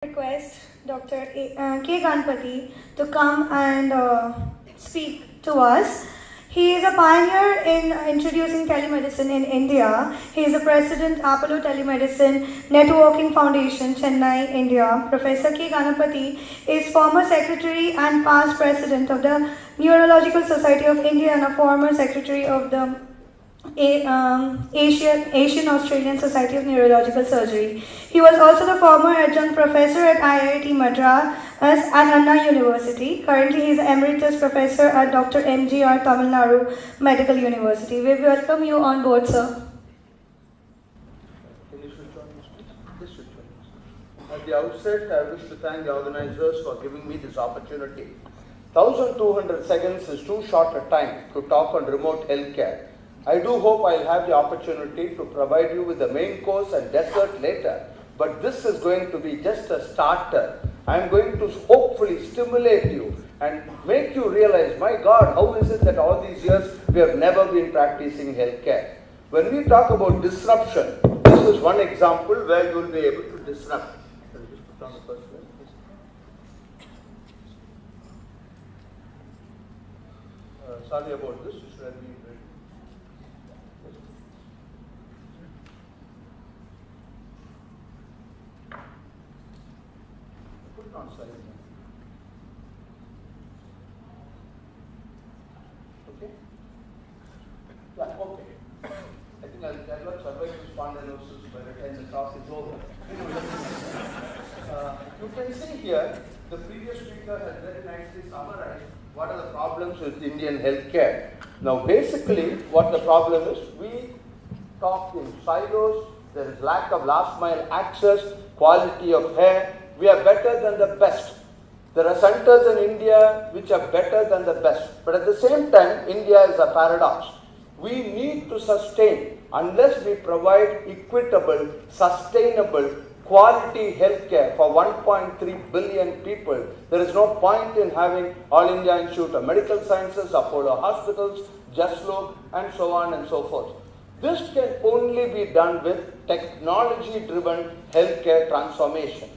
Request Dr. K. Ganapathy to come and speak to us. He is a pioneer in introducing telemedicine in India. He is the president Apollo Telemedicine Networking Foundation, Chennai, India. Professor K. Ganapathy is former secretary and past president of the Neurological Society of India and a former secretary of the Asian Australian Society of Neurological Surgery. He was also the former adjunct professor at IIT Madras and Anna University. Currently, he is emeritus professor at Dr. MGR Tamil Nadu Medical University. We welcome you on board, sir. Can you switch on this, please? This switch on. At the outset, I wish to thank the organizers for giving me this opportunity. 1200 seconds is too short a time to talk on remote healthcare. I do hope I'll have the opportunity to provide you with the main course and dessert later, but this is going to be just a starter. I'm going to hopefully stimulate you and make you realize, my God, how is it that all these years we have never been practicing healthcare? When we talk about disruption, this is one example where you will be able to disrupt. Can you just put down the first slide, please? Sorry about this. Should I be ready? Put it on slide. Okay? Yeah, okay. I think I'll not survive this spondylosis by the time the talk is over. You can see here, the previous speaker has very nicely summarized what are the problems with Indian healthcare. Now, basically, what the problem is, we talk in silos, there is lack of last mile access, quality of care. We are better than the best. There are centers in India which are better than the best. But at the same time, India is a paradox. We need to sustain, unless we provide equitable, sustainable, quality healthcare for 1.3 billion people, there is no point in having All India Institute of Medical Sciences, Apollo hospitals, JustLook, and so on and so forth. This can only be done with technology-driven healthcare transformation.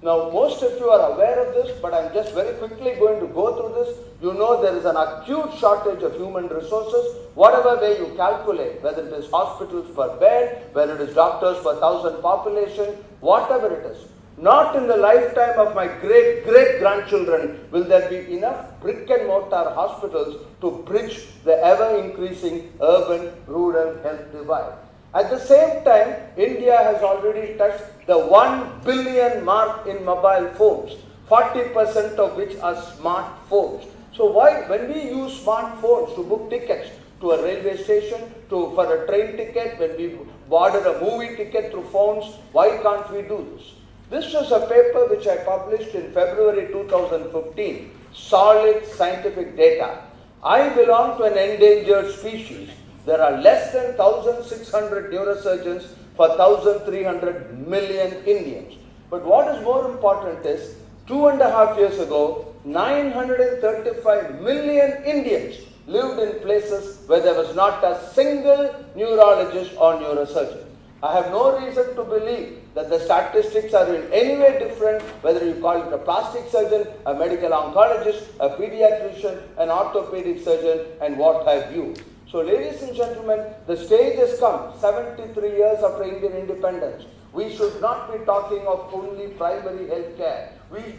Now, most of you are aware of this, but I'm just very quickly going to go through this. You know there is an acute shortage of human resources. Whatever way you calculate, whether it is hospitals per bed, whether it is doctors per 1,000 population, whatever it is. Not in the lifetime of my great-great-grandchildren will there be enough brick-and-mortar hospitals to bridge the ever-increasing urban-rural health divide. At the same time, India has already touched the 1 billion mark in mobile phones, 40% of which are smartphones. So when we use smartphones to book tickets to a railway station, for a train ticket, when we order a movie ticket through phones, why can't we do this? This was a paper which I published in February 2015, solid scientific data. I belong to an endangered species. There are less than 1,600 neurosurgeons for 1,300 million Indians. But what is more important is, 2.5 years ago, 935 million Indians lived in places where there was not a single neurologist or neurosurgeon. I have no reason to believe that the statistics are in any way different, whether you call it a plastic surgeon, a medical oncologist, a pediatrician, an orthopedic surgeon, and what have you. So, ladies and gentlemen, the stage has come, 73 years after Indian independence. We should not be talking of only primary health care.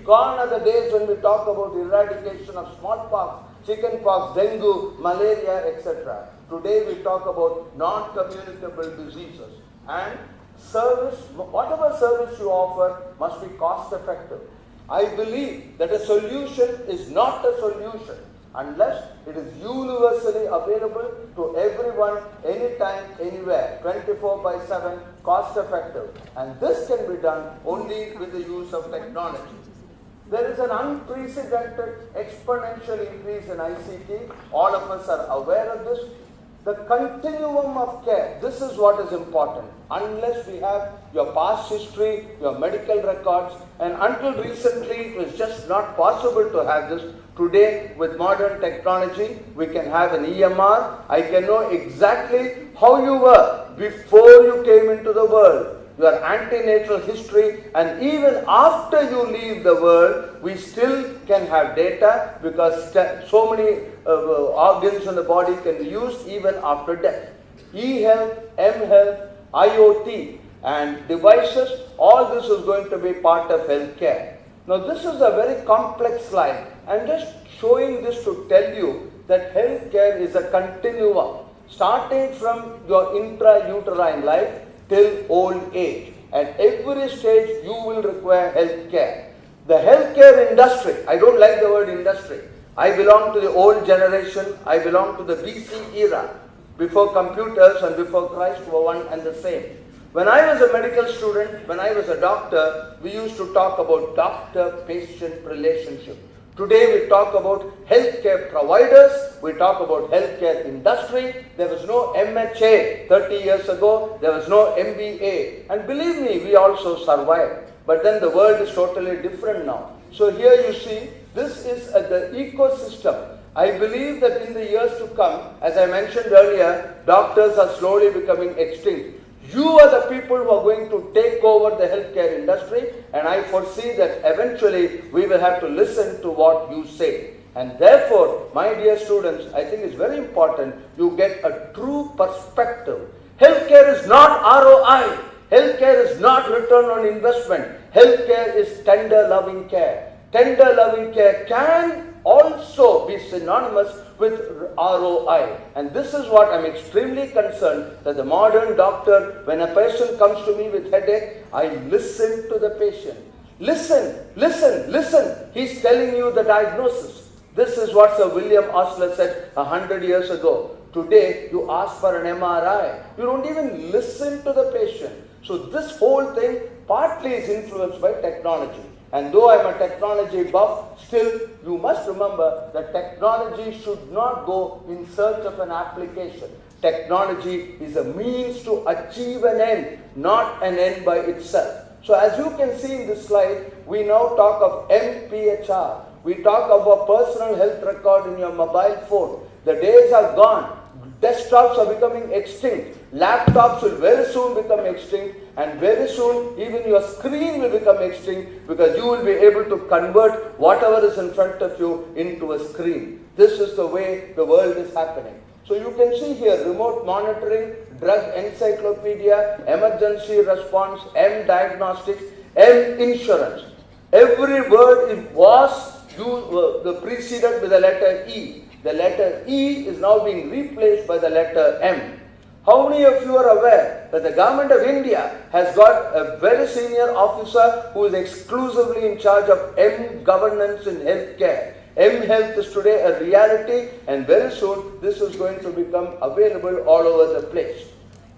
Gone are the days when we talk about eradication of smallpox, chickenpox, dengue, malaria, etc. Today we talk about non-communicable diseases. And service, whatever service you offer must be cost effective. I believe that a solution is not a solution unless it is universally available to everyone, anytime, anywhere, 24/7, cost effective. And this can be done only with the use of technology. There is an unprecedented exponential increase in ICT. All of us are aware of this. The continuum of care, this is what is important. Unless we have your past history, your medical records, and until recently it was just not possible to have this. Today, with modern technology, we can have an EMR. I can know exactly how you were before you came into the world. your antenatal history, and even after you leave the world, we still can have data because so many organs in the body can be used even after death. E-health, M-health, IoT and devices, all this is going to be part of healthcare. Now this is a very complex slide. I'm just showing this to tell you that healthcare is a continuum, starting from your intrauterine life till old age. At every stage you will require healthcare. The healthcare industry, I don't like the word industry. I belong to the old generation. I belong to the BC era, before computers and before Christ were one and the same. When I was a medical student, when I was a doctor, we used to talk about doctor-patient relationship. Today we talk about healthcare providers, we talk about healthcare industry. There was no MHA 30 years ago, there was no MBA. And believe me, we also survived. But then the world is totally different now. So here you see, this is the ecosystem. I believe that in the years to come, as I mentioned earlier, doctors are slowly becoming extinct. You are the people who are going to take over the healthcare industry, and I foresee that eventually we will have to listen to what you say. And therefore, my dear students, I think it's very important you get a true perspective. Healthcare is not ROI. Healthcare is not return on investment. Healthcare is tender loving care. Tender loving care can also be synonymous with ROI. And this is what I'm extremely concerned, that the modern doctor, when a patient comes to me with headache, I listen to the patient. Listen, listen, listen. He's telling you the diagnosis. This is what Sir William Osler said 100 years ago. Today, you ask for an MRI. You don't even listen to the patient. So this whole thing partly is influenced by technology. And though I'm a technology buff, still you must remember that technology should not go in search of an application. Technology is a means to achieve an end, not an end by itself. So as you can see in this slide, we now talk of MPHR. We talk of a personal health record in your mobile phone. The days are gone. Desktops are becoming extinct. Laptops will very soon become extinct, and very soon even your screen will become extinct because you will be able to convert whatever is in front of you into a screen. This is the way the world is happening. So you can see here remote monitoring, drug encyclopedia, emergency response, M diagnostics, M insurance. Every word was preceded with the letter E. The letter E is now being replaced by the letter M. How many of you are aware that the government of India has got a very senior officer who is exclusively in charge of M governance in healthcare? M health is today a reality, and very soon this is going to become available all over the place.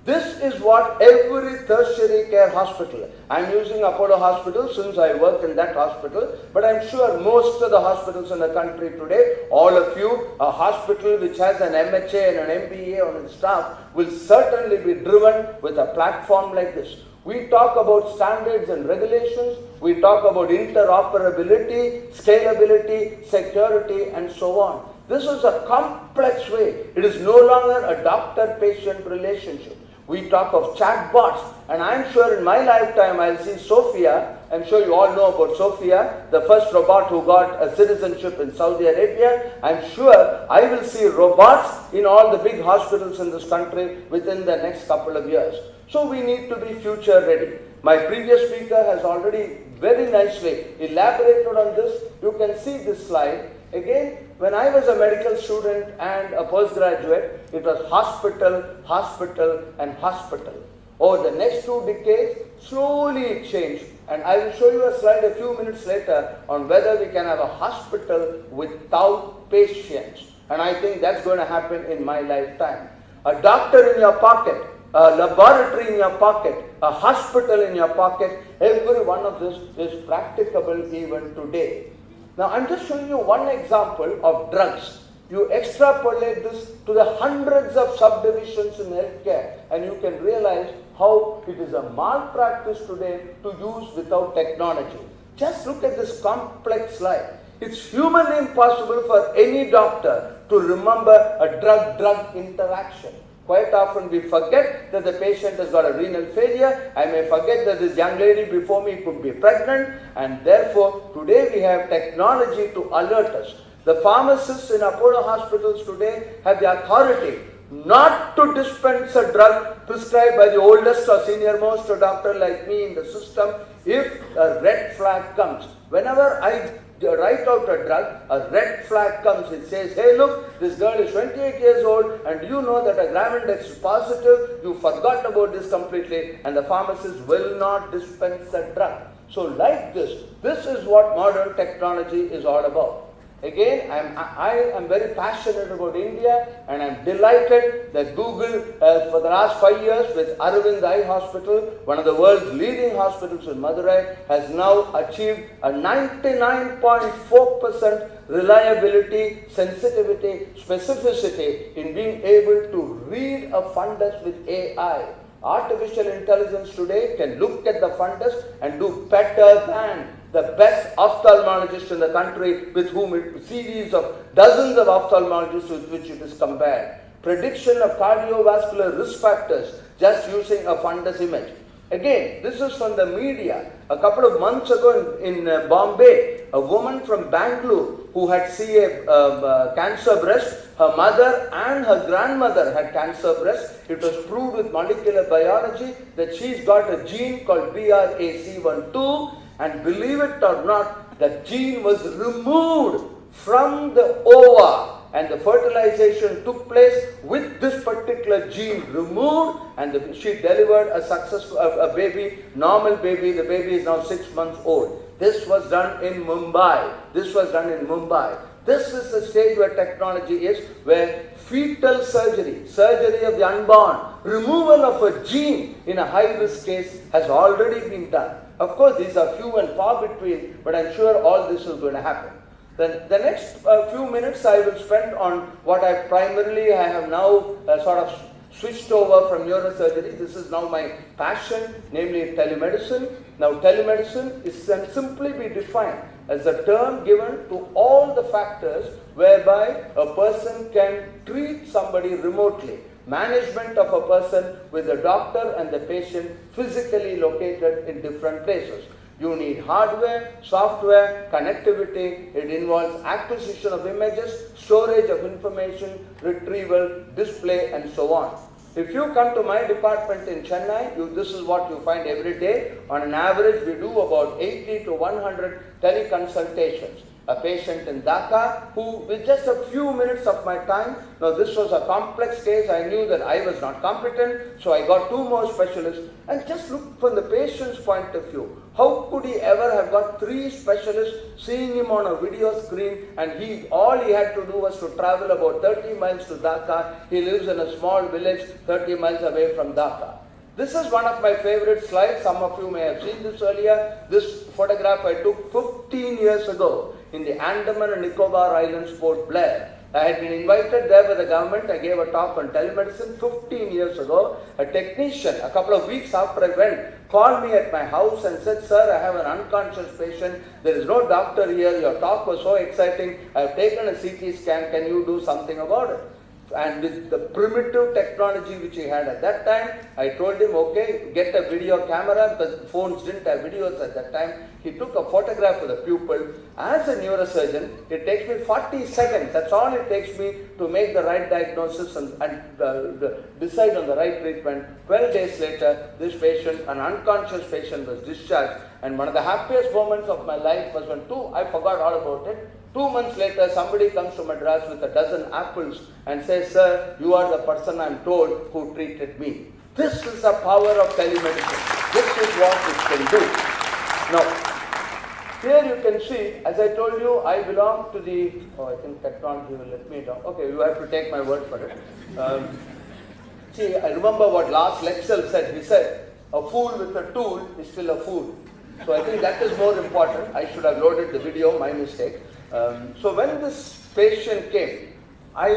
This is what every tertiary care hospital, I'm using Apollo Hospital since I work in that hospital, but I'm sure most of the hospitals in the country today, all of you, a hospital which has an MHA and an MBA on its staff will certainly be driven with a platform like this. We talk about standards and regulations, we talk about interoperability, scalability, security, and so on. This is a complex way. It is no longer a doctor-patient relationship. We talk of chatbots, and I'm sure in my lifetime I'll see Sophia. I'm sure you all know about Sophia, the first robot who got a citizenship in Saudi Arabia. I'm sure I will see robots in all the big hospitals in this country within the next couple of years. So we need to be future ready. My previous speaker has already very nicely elaborated on this. You can see this slide. Again, when I was a medical student and a postgraduate, it was hospital, hospital, and hospital. Over the next 2 decades, slowly it changed. And I will show you a slide a few minutes later on whether we can have a hospital without patients. And I think that's going to happen in my lifetime. A doctor in your pocket, a laboratory in your pocket, a hospital in your pocket, every one of this is practicable even today. Now I'm just showing you one example of drugs. You extrapolate this to the hundreds of subdivisions in healthcare and you can realize how it is a malpractice today to use without technology. Just look at this complex slide. It's humanly impossible for any doctor to remember a drug-drug interaction. Quite often we forget that the patient has got a renal failure. I may forget that this young lady before me could be pregnant, and therefore today we have technology to alert us. The pharmacists in Apollo hospitals today have the authority not to dispense a drug prescribed by the oldest or senior most doctor like me in the system if a red flag comes. Whenever I write out a drug, a red flag comes. It says, hey look, this girl is 28 years old and you know that a gram index is positive, you forgot about this completely, and the pharmacist will not dispense the drug. So like this is what modern technology is all about. Again, I am very passionate about India, and I am delighted that Google for the last 5 years with Aravind Eye Hospital, one of the world's leading hospitals in Madurai, has now achieved a 99.4% reliability, sensitivity, specificity in being able to read a fundus with AI. Artificial intelligence today can look at the fundus and do better than the best ophthalmologist in the country, with whom a series of dozens of ophthalmologists with which it is compared. Prediction of cardiovascular risk factors just using a fundus image. Again, this is from the media. A couple of months ago in Bombay, a woman from Bangalore who had cancer breast, her mother and her grandmother had cancer breast. It was proved with molecular biology that she's got a gene called BRCA12, and believe it or not, the gene was removed from the ova, and the fertilization took place with this particular gene removed, and she delivered a successful baby, normal baby. The baby is now 6 months old. This was done in Mumbai. This is the stage where technology is, where fetal surgery of the unborn, removal of a gene in a high-risk case has already been done. Of course, these are few and far between, but I'm sure all this is going to happen. Then the next few minutes I will spend on what I have now sort of switched over from neurosurgery. This is now my passion, namely telemedicine. Now telemedicine can simply be defined as a term given to all the factors whereby a person can treat somebody remotely. Management of a person with the doctor and the patient physically located in different places. You need hardware, software, connectivity. It involves acquisition of images, storage of information, retrieval, display, and so on. If you come to my department in Chennai, this is what you find every day. On an average, we do about 80 to 100 teleconsultations. A patient in Dhaka who, with just a few minutes of my time, now this was a complex case, I knew that I was not competent, so I got 2 more specialists, and just look from the patient's point of view. How could he ever have got 3 specialists seeing him on a video screen, and all he had to do was to travel about 30 miles to Dhaka. He lives in a small village 30 miles away from Dhaka. This is one of my favorite slides. Some of you may have seen this earlier. This photograph I took 15 years ago in the Andaman and Nicobar Islands, Port Blair. I had been invited there by the government. I gave a talk on telemedicine 15 years ago. A technician, a couple of weeks after I went, called me at my house and said, "Sir, I have an unconscious patient. There is no doctor here. Your talk was so exciting. I have taken a CT scan. Can you do something about it?" And with the primitive technology which he had at that time, I told him, okay, get a video camera, because phones didn't have videos at that time. He took a photograph of the pupil. As a neurosurgeon, it takes me 40 seconds. That's all it takes me to make the right diagnosis and decide on the right treatment. 12 days later, this patient, an unconscious patient, was discharged. And one of the happiest moments of my life was when I forgot all about it. 2 months later, somebody comes to Madras with a dozen apples and says, "Sir, you are the person I'm told who treated me." This is the power of telemedicine. This is what it can do. Now, here you can see, as I told you, I belong to the, I think technology will let me down. Okay, you have to take my word for it. See, I remember what Lars Lexel said. He said, "A fool with a tool is still a fool." So I think that is more important. I should have loaded the video, my mistake. So when this patient came, I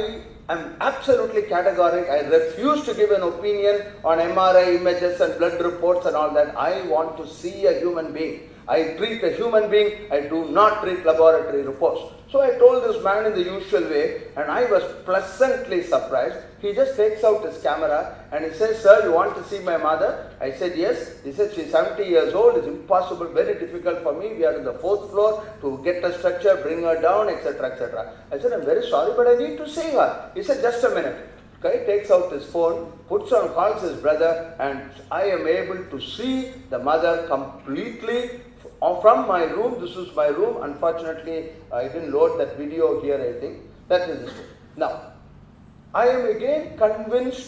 am absolutely categoric. I refuse to give an opinion on MRI images and blood reports and all that. I want to see a human being. I treat a human being, I do not treat laboratory reports. So I told this man in the usual way, and I was pleasantly surprised. He just takes out his camera and he says, "Sir, you want to see my mother?" I said, "Yes." He said, "She's 70 years old. It's impossible, very difficult for me. We are in the 4th floor to get a stretcher, bring her down, etc., etc." I said, "I'm very sorry, but I need to see her." He said, "Just a minute." Okay, takes out his phone, puts on, calls his brother, and I am able to see the mother completely from my room. This is my room. Unfortunately, I didn't load that video here, I think. That is it. Now, I am again convinced,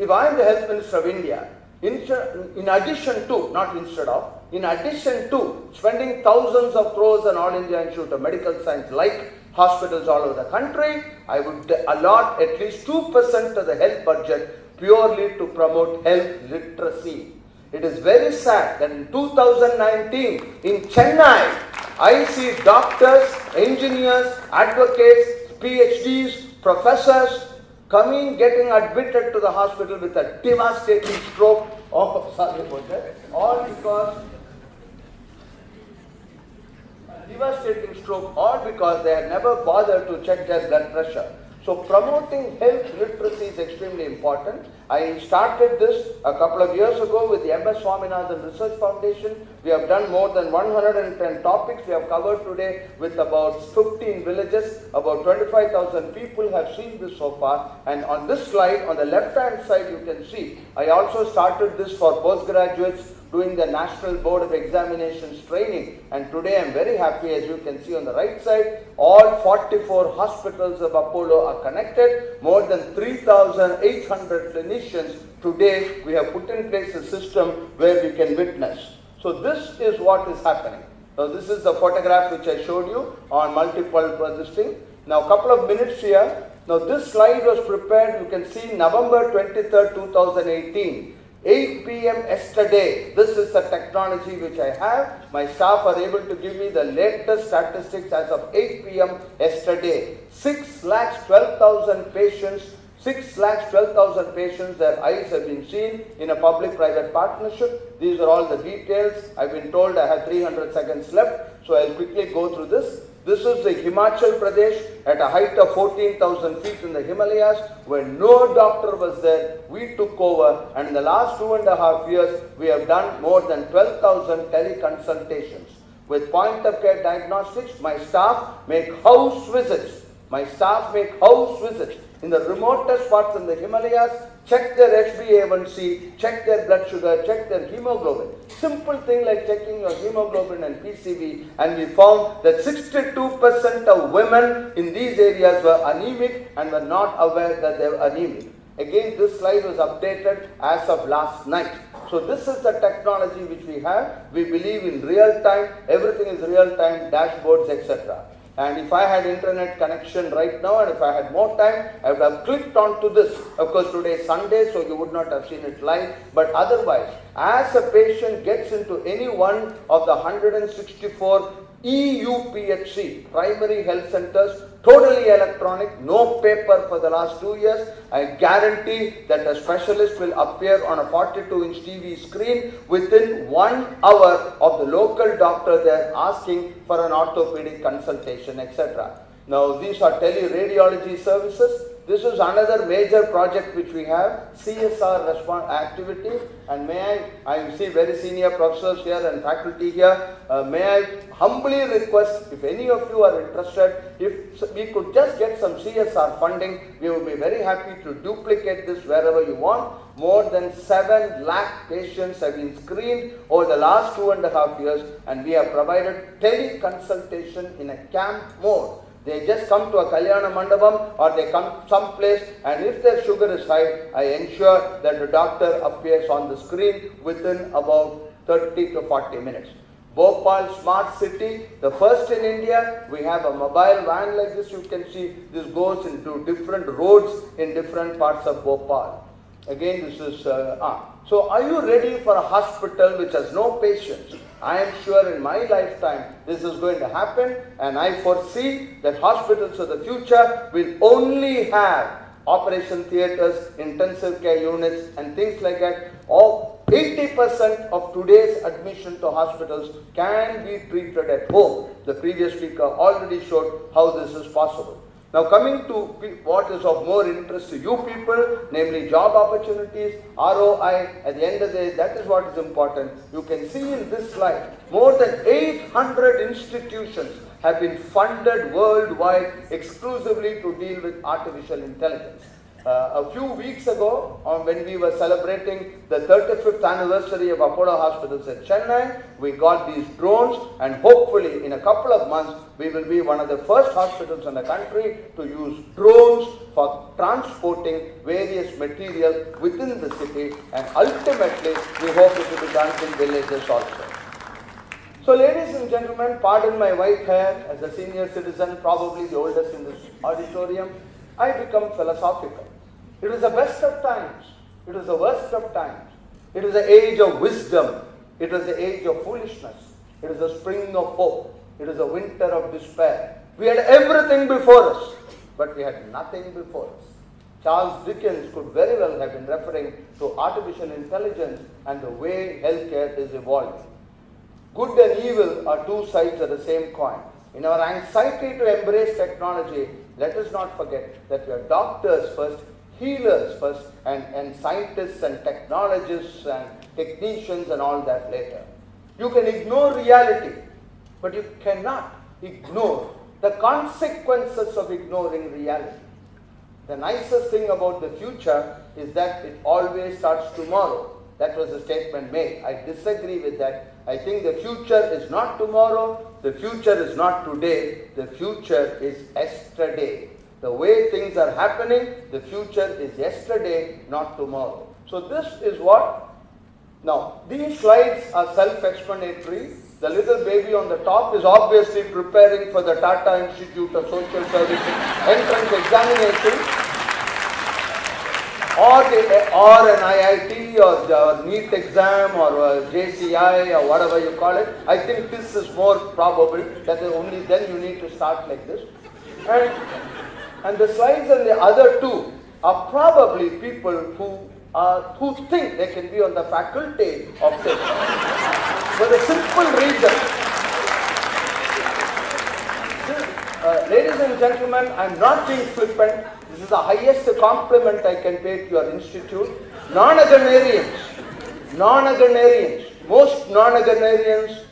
if I am the Health Minister of India, in addition to, not instead of, in addition to spending thousands of crores on All India Institute of Medical Science, like hospitals all over the country, I would allot at least 2% of the health budget purely to promote health literacy. It is very sad that in 2019 in Chennai, I see doctors, engineers, advocates, PhDs, professors coming, getting admitted to the hospital with a devastating stroke. Oh, sorry about that. All because they had never bothered to check their blood pressure. So promoting health literacy is extremely important. I started this a couple of years ago with the MS Swaminathan Research Foundation. We have done more than 110 topics. We have covered today with about 15 villages. About 25,000 people have seen this so far. And on this slide, on the left-hand side, you can see, I also started this for postgraduates doing the National Board of Examinations training, and today I am very happy, as you can see on the right side, all 44 hospitals of Apollo are connected, more than 3,800 clinicians. Today we have put in place a system where we can witness. So this is what is happening. So this is the photograph which I showed you on multiple this thing. Now a couple of minutes here. Now this slide was prepared, you can see November 23rd, 2018. 8 p.m. yesterday. This is the technology which I have. My staff are able to give me the latest statistics as of 8 p.m. yesterday. 6,12,000 patients, 6,12,000 patients, their eyes have been seen in a public-private partnership. These are all the details. I've been told I have 300 seconds left, so I'll quickly go through this. This is the Himachal Pradesh at a height of 14,000 feet in the Himalayas, where no doctor was there. We took over, and in the last 2.5 years, we have done more than 12,000 teleconsultations. With point-of-care diagnostics, my staff make house visits. In the remotest parts in the Himalayas, check their HbA1c, check their blood sugar, check their hemoglobin. Simple thing like checking your hemoglobin and PCV, and we found that 62% of women in these areas were anemic and were not aware that they were anemic. Again, this slide was updated as of last night. So this is the technology which we have. We believe in real time, everything is real time, dashboards, etc. And if I had internet connection right now, and if I had more time, I would have clicked onto this. Of course, today is Sunday, so you would not have seen it live. But otherwise, as a patient gets into any one of the 164 EUPHC, primary health centers, totally electronic, no paper for the last 2 years, I guarantee that a specialist will appear on a 42-inch TV screen within 1 hour of the local doctor there asking for an orthopedic consultation, etc. Now, these are teleradiology services. This is another major project which we have, CSR response activity, and may I see very senior professors here and faculty here, may I humbly request, if any of you are interested, if we could just get some CSR funding, we would be very happy to duplicate this wherever you want. More than 7 lakh patients have been screened over the last 2.5 years, and we have provided teleconsultation in a camp mode. They just come to a Kalyana Mandapam or they come someplace, and if their sugar is high, I ensure that the doctor appears on the screen within about 30 to 40 minutes. Bhopal Smart City, the first in India. We have a mobile van like this. You can see this goes into different roads in different parts of Bhopal. Again, this is, so are you ready for a hospital which has no patients? I am sure in my lifetime this is going to happen, and I foresee that hospitals of the future will only have operation theatres, intensive care units and things like that, all 80% of today's admission to hospitals can be treated at home. The previous speaker already showed how this is possible. Now coming to what is of more interest to you people, namely job opportunities, ROI, at the end of the day, that is what is important. You can see in this slide, more than 800 institutions have been funded worldwide exclusively to deal with artificial intelligence. A few weeks ago, when we were celebrating the 35th anniversary of Apollo Hospitals in Chennai, we got these drones, and hopefully in a couple of months, we will be one of the first hospitals in the country to use drones for transporting various material within the city, and ultimately we hope it will be done in villages also. So ladies and gentlemen, pardon my white hair. As a senior citizen, probably the oldest in this auditorium, I become philosophical. It is the best of times. It is the worst of times. It is the age of wisdom. It is the age of foolishness. It is the spring of hope. It is the winter of despair. We had everything before us, but we had nothing before us. Charles Dickens could very well have been referring to artificial intelligence and the way healthcare is evolving. Good and evil are two sides of the same coin. In our anxiety to embrace technology, let us not forget that we are doctors first, healers first, and scientists and technologists and technicians and all that later. You can ignore reality, but you cannot ignore the consequences of ignoring reality. The nicest thing about the future is that it always starts tomorrow. That was a statement made. I disagree with that. I think the future is not tomorrow, the future is not today, the future is yesterday. The way things are happening, the future is yesterday, not tomorrow. So this is what. Now, these slides are self-explanatory. The little baby on the top is obviously preparing for the Tata Institute of Social Services entrance examination, or an IIT or the NEET exam or JCI or whatever you call it. I think this is more probable, that only then you need to start like this. And the slides and the other two are probably people who think they can be on the faculty of this. For the simple reason. Ladies and gentlemen, I am not being flippant. This is the highest compliment I can pay to your institute. Non-agonarians, most non-agonarians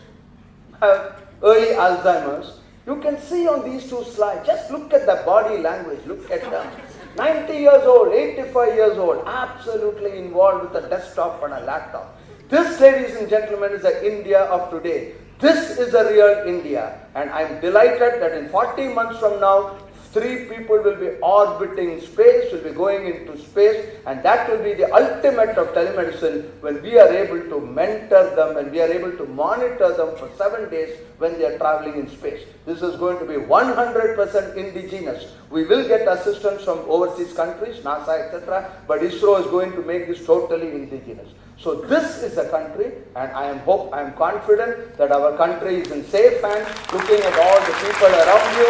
have early Alzheimer's. You can see on these two slides, just look at the body language, look at them. 90 years old, 85 years old, absolutely involved with a desktop and a laptop. This, ladies and gentlemen, is the India of today. This is the real India, and I'm delighted that in 40 months from now, 3 people will be orbiting space, will be going into space, and that will be the ultimate of telemedicine when we are able to mentor them and we are able to monitor them for 7 days when they are traveling in space. This is going to be 100% indigenous. We will get assistance from overseas countries, NASA, etc., but ISRO is going to make this totally indigenous. So this is the country, and I am confident that our country is in safe hands, looking at all the people around you.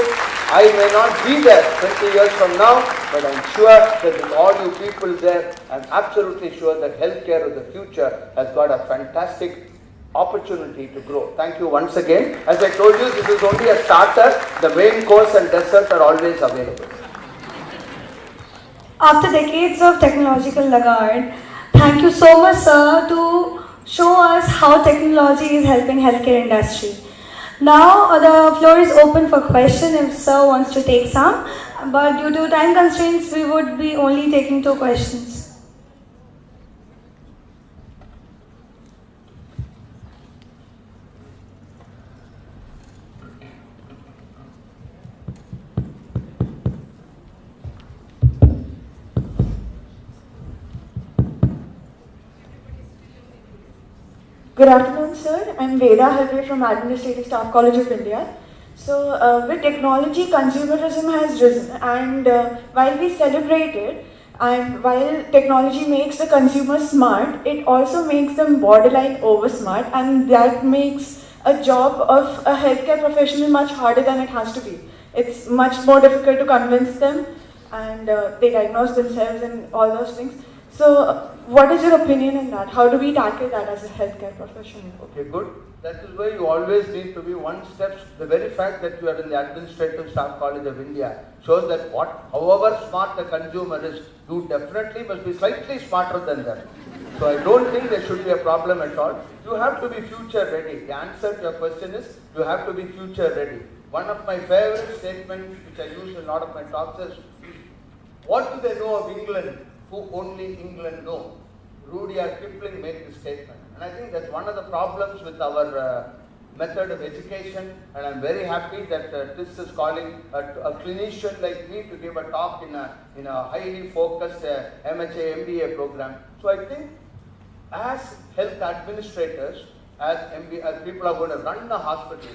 I may not be there 20 years from now, but I'm sure that with all you people there, I'm absolutely sure that healthcare of the future has got a fantastic opportunity to grow. Thank you once again. As I told you, this is only a starter. The main course and dessert are always available. After decades of technological laggard, thank you so much, sir, to show us how technology is helping healthcare industry. Now the floor is open for questions if sir wants to take some, but due to time constraints, we would be only taking 2 questions. Good afternoon, sir. I'm Veda Halve from Administrative Staff College of India. So, with technology, consumerism has risen, and while we celebrate it, and while technology makes the consumer smart, it also makes them borderline over smart, and that makes a job of a healthcare professional much harder than it has to be. It's much more difficult to convince them, and they diagnose themselves and all those things. So, what is your opinion on that? How do we tackle that as a healthcare professional? Okay, good. That is why you always need to be one step. The very fact that you are in the Administrative Staff College of India shows that however smart the consumer is, you definitely must be slightly smarter than them. So I don't think there should be a problem at all. You have to be future ready. The answer to your question is, you have to be future ready. One of my favorite statements, which I use in a lot of my talks, is, what do they know of England who only England know? Rudyard Kipling made this statement. And I think that's one of the problems with our method of education, and I'm very happy that this is calling a clinician like me to give a talk in a highly focused MHA MBA program. So I think as health administrators, as people are going to run the hospital,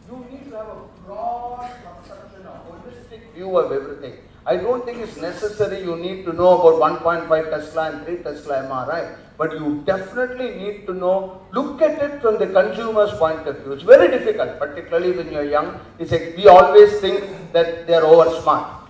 you need to have a broad conception, a holistic view of everything. I don't think it's necessary you need to know about 1.5 Tesla and 3 Tesla MRI, but you definitely need to know, look at it from the consumer's point of view. It's very difficult, particularly when you're young. It's like we always think that they're over smart.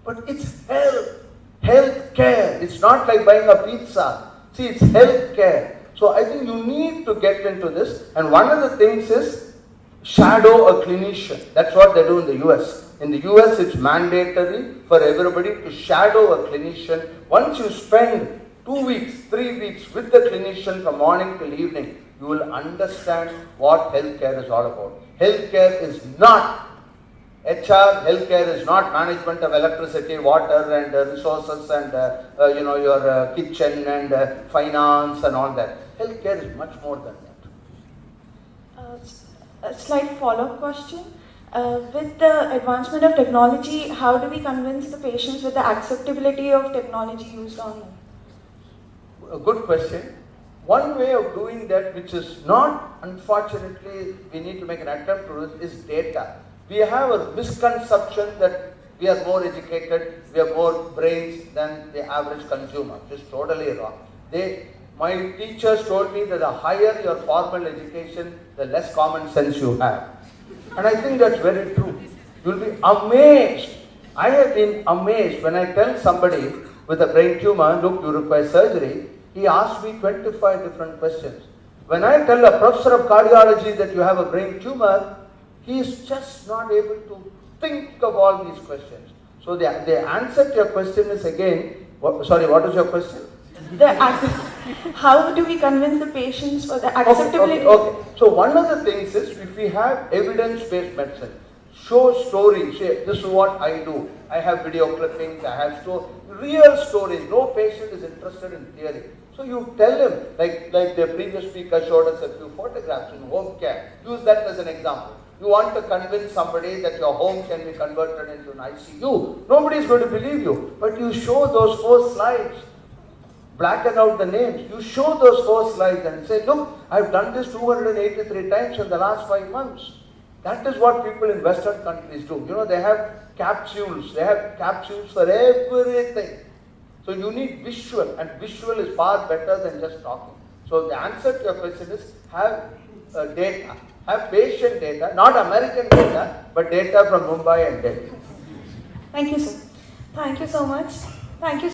But it's health care. It's not like buying a pizza. See, it's health care. So I think you need to get into this, and one of the things is shadow a clinician. That's what they do in the US. In the US, it's mandatory for everybody to shadow a clinician. Once you spend 2 weeks, 3 weeks with the clinician from morning till evening, you will understand what healthcare is all about. Healthcare is not HR, healthcare is not management of electricity, water and resources and your kitchen and finance and all that. Healthcare is much more than that. A slight follow-up question. With the advancement of technology, how do we convince the patients with the acceptability of technology used on them? A good question. One way of doing that, which is not, unfortunately, we need to make an attempt to do, is data. We have a misconception that we are more educated, we have more brains than the average consumer, which is totally wrong. My teachers told me that the higher your formal education, the less common sense you have. And I think that's very true. You'll be amazed. I have been amazed when I tell somebody with a brain tumor, look, you require surgery, he asks me 25 different questions. When I tell a professor of cardiology that you have a brain tumor, he is just not able to think of all these questions. So the answer to your question is again, what is your question? How do we convince the patients for the acceptability? Okay. So one of the things is, if we have evidence-based medicine, show stories, say this is what I do. I have video clippings, I have real stories. No patient is interested in theory. So you tell him, like the previous speaker showed us a few photographs in home care. Use that as an example. You want to convince somebody that your home can be converted into an ICU. Nobody is going to believe you. But you show those 4 slides. Blacken out the names. You show those 4 slides and say, look, I've done this 283 times in the last 5 months. That is what people in Western countries do. You know, they have capsules. They have capsules for everything. So you need visual, and visual is far better than just talking. So the answer to your question is, have data. Have patient data, not American data, but data from Mumbai and Delhi. Thank you, sir. Thank you so much. Thank you.